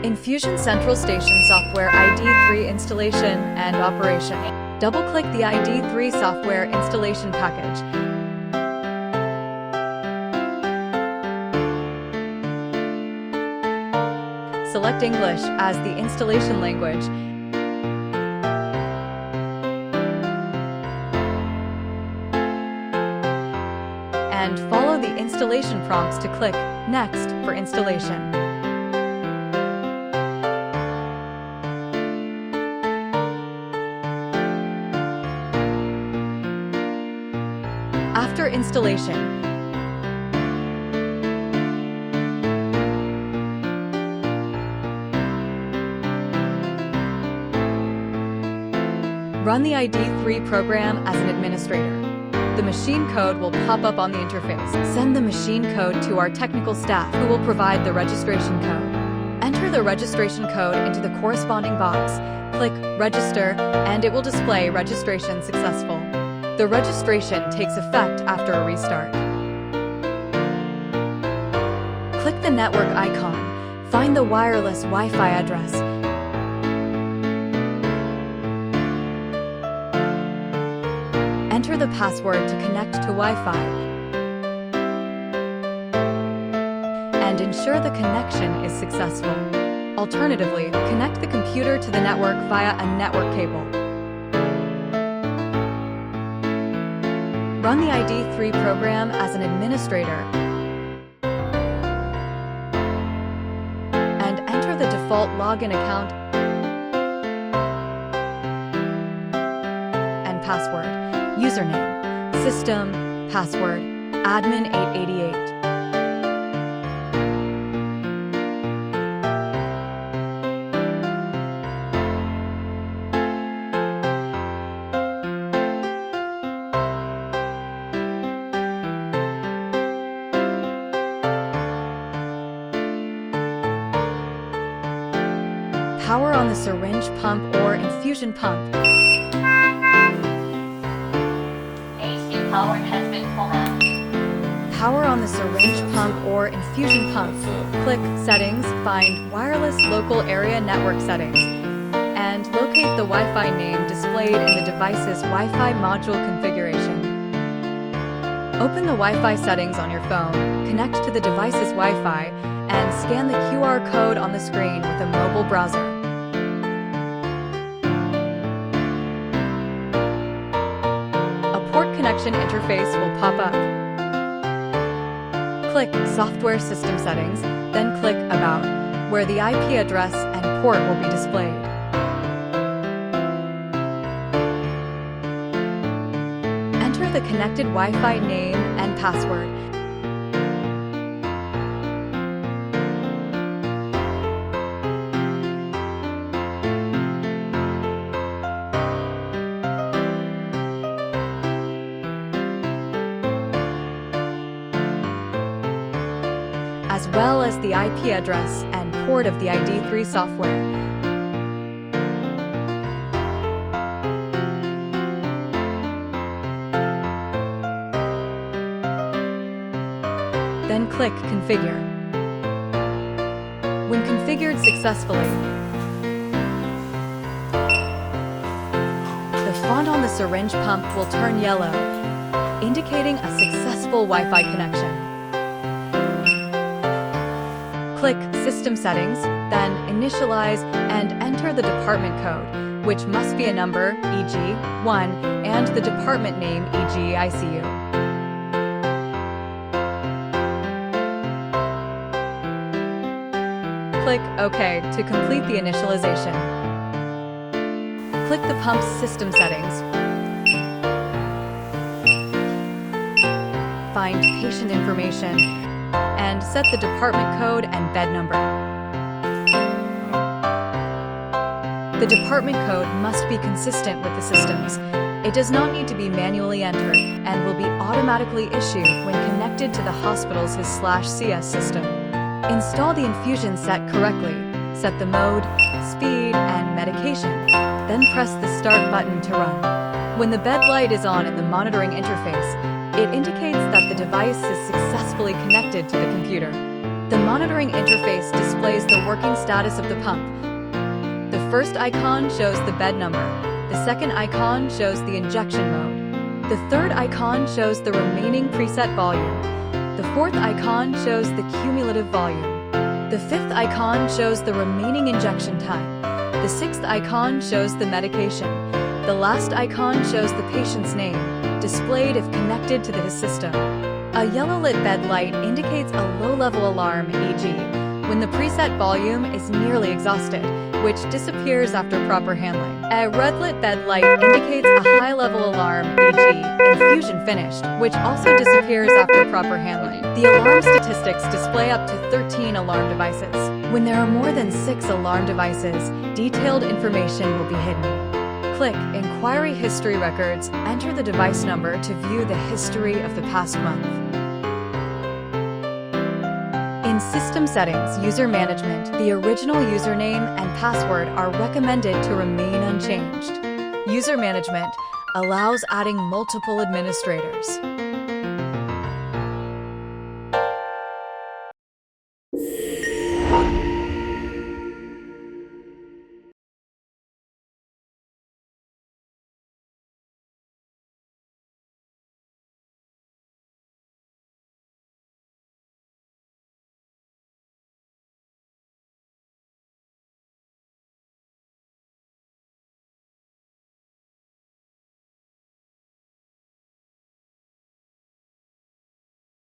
Infusion Central Station Software ID3 Installation and Operation. Double-click the ID3 software installation package. Select English as the installation language. And follow the installation prompts to click Next for installation. After installation, run the ID3 program as an administrator. The machine code will pop up on the interface. Send the machine code to our technical staff who will provide the registration code. Enter the registration code into the corresponding box. Click Register and it will display registration successful. The registration takes effect after a restart. Click the network icon. Find the wireless Wi-Fi address. Enter the password to connect to Wi-Fi. And ensure the connection is successful. Alternatively, connect the computer to the network via a network cable. Run the ID3 program as an administrator and enter the default login account and password, username, system, password, admin888. Power on the syringe pump or infusion pump. AC power has been pulled out. Power on the syringe pump or infusion pump. Click Settings, find Wireless Local Area Network Settings, and locate the Wi-Fi name displayed in the device's Wi-Fi module configuration. Open the Wi-Fi settings on your phone, connect to the device's Wi-Fi, and scan the QR code on the screen with a mobile browser. Connection interface will pop up. Click Software System Settings, then click About, where the IP address and port will be displayed. Enter the connected Wi-Fi name and password. As well as the IP address and port of the ID3 software. Then click Configure. When configured successfully, the font on the syringe pump will turn yellow, indicating a successful Wi-Fi connection. Click System Settings, then Initialize and enter the department code, which must be a number, e.g. 1, and the department name, e.g. ICU. Click OK to complete the initialization. Click the pump's system settings. Find patient information and set the department code and bed number. The department code must be consistent with the systems. It does not need to be manually entered and will be automatically issued when connected to the hospital's HIS/CS system. Install the infusion set correctly, set the mode, speed, and medication, then press the Start button to run. When the bed light is on in the monitoring interface, it indicates that the device is successfully connected to the computer. The monitoring interface displays the working status of the pump. The first icon shows the bed number. The second icon shows the injection mode. The third icon shows the remaining preset volume. The fourth icon shows the cumulative volume. The fifth icon shows the remaining injection time. The sixth icon shows the medication. The last icon shows the patient's name, displayed if connected to his system. A yellow lit bed light indicates a low-level alarm, e.g., when the preset volume is nearly exhausted, which disappears after proper handling. A red lit bed light indicates a high-level alarm, e.g., infusion finished, which also disappears after proper handling. The alarm statistics display up to 13 alarm devices. When there are more than 6 alarm devices, detailed information will be hidden. Click Inquiry History Records, enter the device number to view the history of the past month. In System Settings, User Management, the original username and password are recommended to remain unchanged. User Management allows adding multiple administrators.